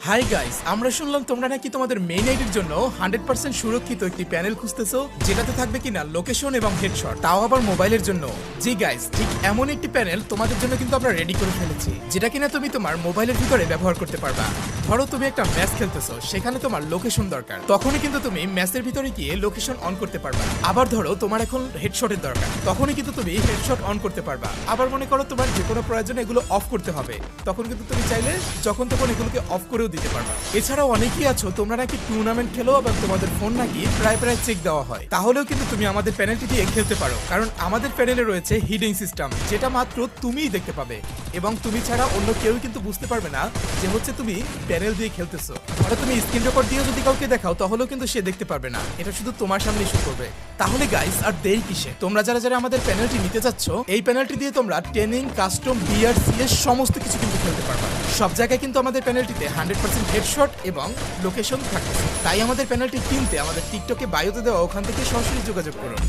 Hi guys, আমরা শুনলাম তোমরা নাকি তোমাদের মেইন আইডির জন্য 100% সুরক্ষিত একটি প্যানেল খুঁজতেছো যেটাতে থাকবে কিনা লোকেশন এবং হেডশট, তাও আবার মোবাইলের জন্য। জি গাইস, ঠিক এমন একটি প্যানেল তোমাদের জন্য কিন্তু আমরা রেডি করে ফেলেছি, যেটা কিনা তুমি তোমার মোবাইলের ভিতরে ব্যবহার করতে পারবা। ধরো তুমি একটা ম্যাচ খেলতেছো, সেখানে তোমার লোকেশন দরকার, তখনই কিন্তু তুমি ম্যাচের ভিতরে গিয়ে লোকেশন অন করতে পারবা। আবার ধরো তোমার এখন হেডশটের দরকার, তখনই কিন্তু তুমি হেডশট অন করতে পারবা। আবার মনে করো তোমার যে কোনো প্রয়োজনে এগুলো অফ করতে হবে, তখন কিন্তু তুমি চাইলে যখন তখন এগুলোকে অফ করেও দিতে পারবা। এছাড়াও অনেকেই আছো তোমরা নাকি টুর্নামেন্ট খেলো, আবার তোমাদের ফোন নাকি প্রায় চেক দেওয়া হয়, তাহলেও কিন্তু তুমি আমাদের প্যানেলটি দিয়ে খেলতে পারো, কারণ আমাদের প্যানেলে রয়েছে হিডিং সিস্টেম, যেটা মাত্র তুমিই দেখতে পাবে এবং তুমি ছাড়া অন্য কেউ কিন্তু বুঝতে পারবে না যে হচ্ছে তুমি প্যানেল দিয়ে খেলতেছো। ধরো তুমি স্ক্রিন রেকর্ড দিয়ে যদি কাউকে দেখাও, তাহলেও কিন্তু সে দেখতে পারবে না, এটা শুধু তোমার সামনেই শো করবে। তাহলে গাইস আর দেরি কিসে, তোমরা যারা যারা আমাদের প্যানেলটি নিতে চাচ্ছ, এই প্যানেলটি দিয়ে তোমরা ট্রেনিং, কাস্টম, বিআরসিএস সমস্ত কিছু কিন্তু খেলতে পারবা। সব জায়গায় কিন্তু আমাদের প্যানেলটিতে 100% হেডশট এবং লোকেশন থাকতেছে। তাই আমাদের প্যানেলটি কিনতে আমাদের টিকটকে বায়োতে দেওয়া ওখান থেকে সরাসরি যোগাযোগ করুন।